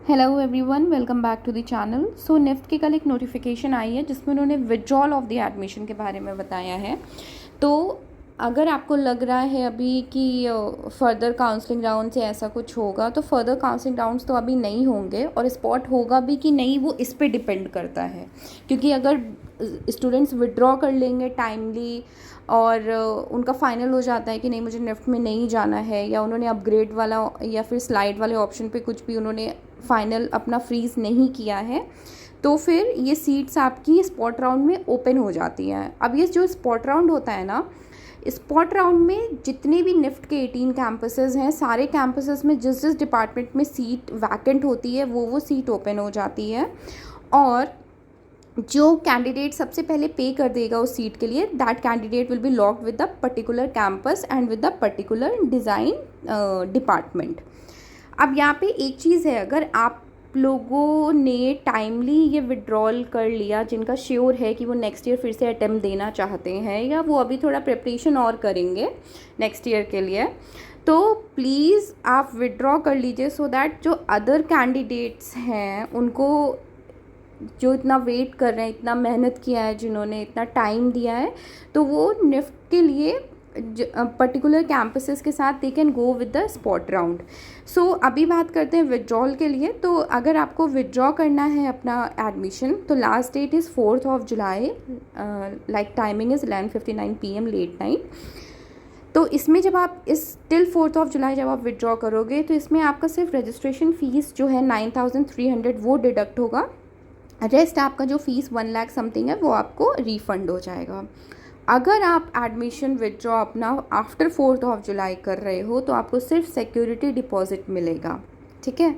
Hello everyone, welcome back to the channel. So NIFT की कल एक नोटिफिकेशन आई है जिसमें उन्होंने विड्रॉल ऑफ द एडमिशन के बारे में बताया है। तो अगर आपको लग रहा है अभी कि फर्दर काउंसलिंग राउंड से ऐसा कुछ होगा, तो फर्दर काउंसलिंग राउंड्स तो अभी नहीं होंगे, और स्पॉट होगा भी कि नहीं वो इस पे डिपेंड करता है। क्योंकि अगर स्टूडेंट्स विड्रॉ कर लेंगे टाइमली और उनका फाइनल हो जाता है कि नहीं मुझे निफ्ट में नहीं जाना है, या उन्होंने अपग्रेड वाला या फिर स्लाइड वाले ऑप्शन पे कुछ भी उन्होंने फाइनल अपना फ्रीज़ नहीं किया है, तो फिर ये सीट्स आपकी स्पॉट राउंड में ओपन हो जाती हैं। अब ये जो स्पॉट राउंड होता है ना, स्पॉट राउंड में जितने भी निफ्ट के 18 कैंपसेस हैं, सारे कैंपसेस में जिस जिस डिपार्टमेंट में सीट वैकेंट होती है वो सीट ओपन हो जाती है। और जो कैंडिडेट सबसे पहले पे कर देगा उस सीट के लिए, that candidate will be locked with the particular campus and with the particular design department. अब यहाँ पे एक चीज़ है, अगर आप लोगों ने टाइमली ये विड्रॉल कर लिया, जिनका श्योर है कि वो नेक्स्ट ईयर फिर से अटेम्प्ट देना चाहते हैं या वो अभी थोड़ा प्रिपरेशन और करेंगे नेक्स्ट ईयर के लिए, तो प्लीज़ आप विड्रॉ कर लीजिए, सो दैट जो अदर कैंडिडेट्स हैं उनको, जो इतना वेट कर रहे हैं, इतना मेहनत किया है, जिन्होंने इतना टाइम दिया है, तो वो निफ्ट के लिए पर्टिकुलर कैंपसेस के साथ they can go with the spot round. So अभी बात करते हैं विड्रॉल के लिए। तो अगर आपको विड्रॉ करना है अपना एडमिशन, तो last date is 4 July, like timing is 11:59 PM late night. तो इसमें जब आप इस टिल 4 जुलाई जब आप विड्रॉ करोगे, तो इसमें आपका सिर्फ रजिस्ट्रेशन फ़ीस जो है 9300 वो डिडक्ट होगा। रेस्ट आपका जो फ़ीस 1 लाख समथिंग है वो आपको रिफ़ंड हो जाएगा। अगर आप एडमिशन विड्रॉ अपना आफ्टर 4 जुलाई कर रहे हो, तो आपको सिर्फ सिक्योरिटी डिपॉजिट मिलेगा, ठीक है।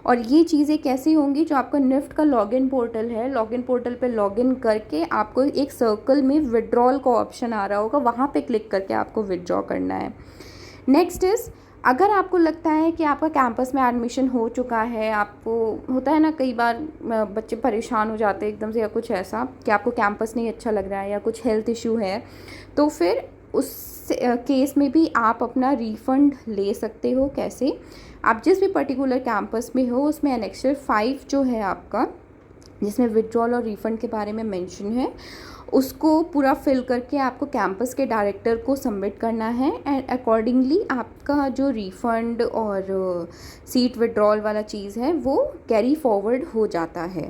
और ये चीज़ें कैसी होंगी, जो आपका निफ्ट का लॉगिन पोर्टल है, लॉगिन पोर्टल पे लॉगिन करके आपको एक सर्कल में विड्रॉल का ऑप्शन आ रहा होगा, वहाँ पे क्लिक करके आपको विड्रॉ करना है। नेक्स्ट इज़, अगर आपको लगता है कि आपका कैंपस में एडमिशन हो चुका है, आपको होता है ना कई बार बच्चे परेशान हो जाते हैं एकदम से, या कुछ ऐसा कि आपको कैंपस नहीं अच्छा लग रहा है या कुछ हेल्थ इशू है, तो फिर उस केस में भी आप अपना रिफ़ंड ले सकते हो। कैसे? आप जिस भी पर्टिकुलर कैंपस में हो, उसमें एनेक्सर 5 जो है आपका, जिसमें विड्रॉल और रिफ़ंड के बारे में मेंशन है, उसको पूरा फिल करके आपको कैंपस के डायरेक्टर को सबमिट करना है, एंड अकॉर्डिंगली आपका जो रिफ़ंड और सीट विड्रॉल वाला चीज़ है वो कैरी फॉरवर्ड हो जाता है।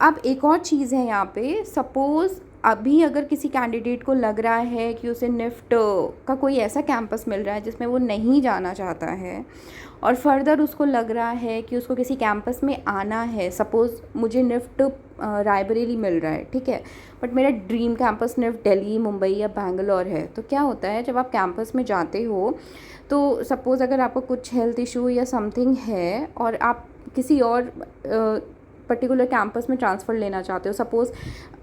अब एक और चीज़ है यहाँ पे, सपोज़ अभी अगर किसी कैंडिडेट को लग रहा है कि उसे निफ्ट का कोई ऐसा कैंपस मिल रहा है जिसमें वो नहीं जाना चाहता है, और फर्दर उसको लग रहा है कि उसको किसी कैंपस में आना है, सपोज़ मुझे निफ्ट रायबरेली मिल रहा है, ठीक है, बट मेरा ड्रीम कैंपस निफ्ट दिल्ली, मुंबई या बैंगलोर है, तो क्या होता है जब आप कैंपस में जाते हो, तो सपोज़ अगर आपको कुछ हेल्थ इशू या समथिंग है और आप किसी और पर्टिकुलर कैंपस में ट्रांसफ़र लेना चाहते हो, सपोज़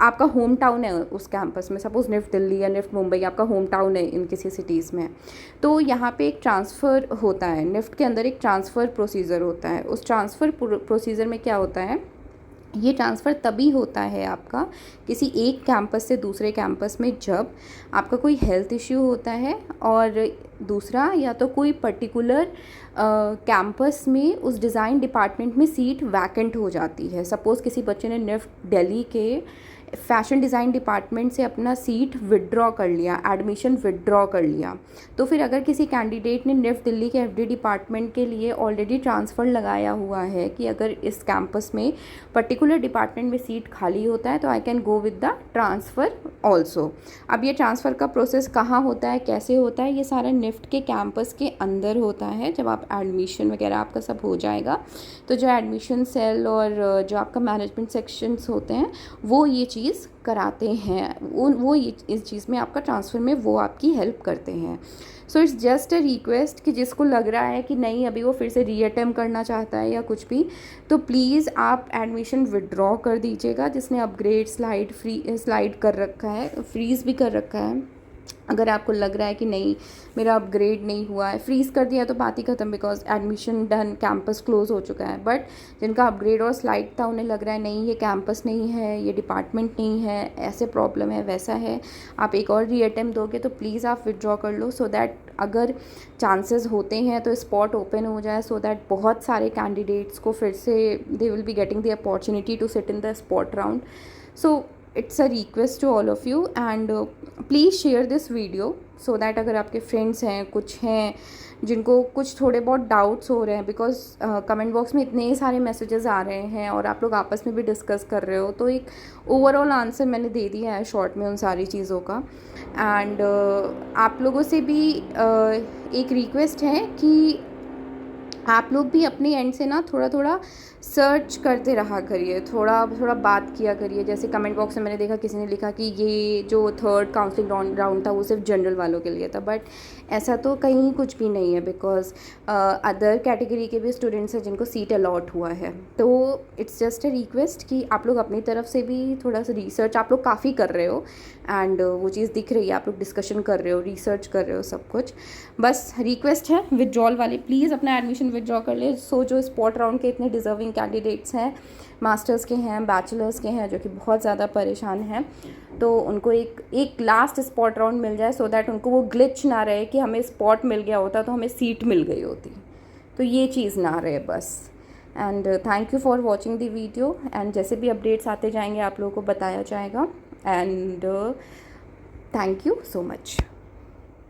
आपका होम टाउन है उस कैंपस में, सपोज़ निफ्ट दिल्ली या निफ्ट मुंबई आपका होम टाउन है इन किसी सिटीज़ में, तो यहाँ पे एक ट्रांसफ़र होता है, निफ्ट के अंदर एक ट्रांसफ़र प्रोसीजर होता है। उस ट्रांसफ़र प्रोसीजर में क्या होता है, ये ट्रांसफ़र तभी होता है आपका किसी एक कैंपस से दूसरे कैंपस में, जब आपका कोई हेल्थ इश्यू होता है, और दूसरा या तो कोई पर्टिकुलर कैंपस में उस डिज़ाइन डिपार्टमेंट में सीट वैकेंट हो जाती है। सपोज़ किसी बच्चे ने निफ्ट दिल्ली के फैशन डिज़ाइन डिपार्टमेंट से अपना सीट विड्रॉ कर लिया, एडमिशन विड्रॉ कर लिया, तो फिर अगर किसी कैंडिडेट ने निफ्ट दिल्ली के एफडी डिपार्टमेंट के लिए ऑलरेडी ट्रांसफ़र लगाया हुआ है कि अगर इस कैंपस में पर्टिकुलर डिपार्टमेंट में सीट खाली होता है, तो I can go with the transfer also. अब ये ट्रांसफ़र का प्रोसेस कहाँ होता है, कैसे होता है, ये सारा निफ्ट के कैंपस के अंदर होता है। जब आप एडमिशन वगैरह आपका सब हो जाएगा, तो जो एडमिशन सेल और जो आपका मैनेजमेंट सेक्शंस होते हैं वो ये चीज़ कराते हैं, वो ये इस चीज़ में आपका ट्रांसफ़र में वो आपकी हेल्प करते हैं। So it's just a request कि जिसको लग रहा है कि नहीं अभी वो फिर से रीअटेम्प्ट करना चाहता है या कुछ भी, तो प्लीज़ आप एडमिशन विड्रॉ कर दीजिएगा। जिसने अपग्रेड स्लाइड कर रखा है, फ्रीज़ भी कर रखा है, अगर आपको लग रहा है कि नहीं मेरा अपग्रेड नहीं हुआ है, फ्रीज़ कर दिया तो बात ही ख़त्म, because admission done, campus close हो चुका है। बट जिनका अपग्रेड और स्लाइड था उन्हें लग रहा है नहीं ये कैंपस नहीं है, ये डिपार्टमेंट नहीं है, ऐसे प्रॉब्लम है, वैसा है, आप एक और रीअटेम्प्ट दोगे तो प्लीज़ आप विड्रॉ कर लो, सो दैट अगर चांसेस होते हैं तो स्पॉट ओपन हो जाए, सो दैट बहुत सारे कैंडिडेट्स को फिर से they will be getting the opportunity to sit in the spot round. So it's a request to all of you and please share this video so that अगर आपके friends हैं, कुछ हैं जिनको कुछ थोड़े बहुत डाउट्स हो रहे हैं, बिकॉज कमेंट बॉक्स में इतने सारे मैसेजेस आ रहे हैं और आप लोग आपस में भी डिस्कस कर रहे हो, तो एक ओवरऑल आंसर मैंने दे दिया है शॉर्ट में उन सारी चीज़ों का। एंड आप लोगों से भी एक रिक्वेस्ट है कि आप लोग भी अपने एंड से ना थोड़ा थोड़ा सर्च करते रहा करिए, थोड़ा थोड़ा बात किया करिए। जैसे कमेंट बॉक्स में मैंने देखा किसी ने लिखा कि ये जो थर्ड काउंसलिंग राउंड था वो सिर्फ जनरल वालों के लिए था, बट ऐसा तो कहीं कुछ भी नहीं है, बिकॉज अदर कैटेगरी के भी स्टूडेंट्स हैं जिनको सीट अलॉट हुआ है। तो इट्स जस्ट अ रिक्वेस्ट कि आप लोग अपनी तरफ से भी थोड़ा सा रिसर्च, आप लोग काफ़ी कर रहे हो एंड वो चीज़ दिख रही है, आप लोग डिस्कशन कर रहे हो, रिसर्च कर रहे हो, सब कुछ। बस रिक्वेस्ट है विड्रॉल वाले प्लीज़ अपना एडमिशन विड्रॉ कर ले। सो जो स्पॉट राउंड के इतने डिज़र्विंग कैंडिडेट्स हैं, मास्टर्स के हैं, बैचलर्स के हैं, जो कि बहुत ज़्यादा परेशान हैं, तो उनको एक लास्ट स्पॉट राउंड मिल जाए, सो दैट उनको वो ग्लिच ना रहे कि हमें स्पॉट मिल गया होता तो हमें सीट मिल गई होती, तो ये चीज़ ना रहे बस। And thank you for watching the video and जैसे भी अपडेट्स आते जाएंगे आप लोगों को बताया जाएगा and thank you so much.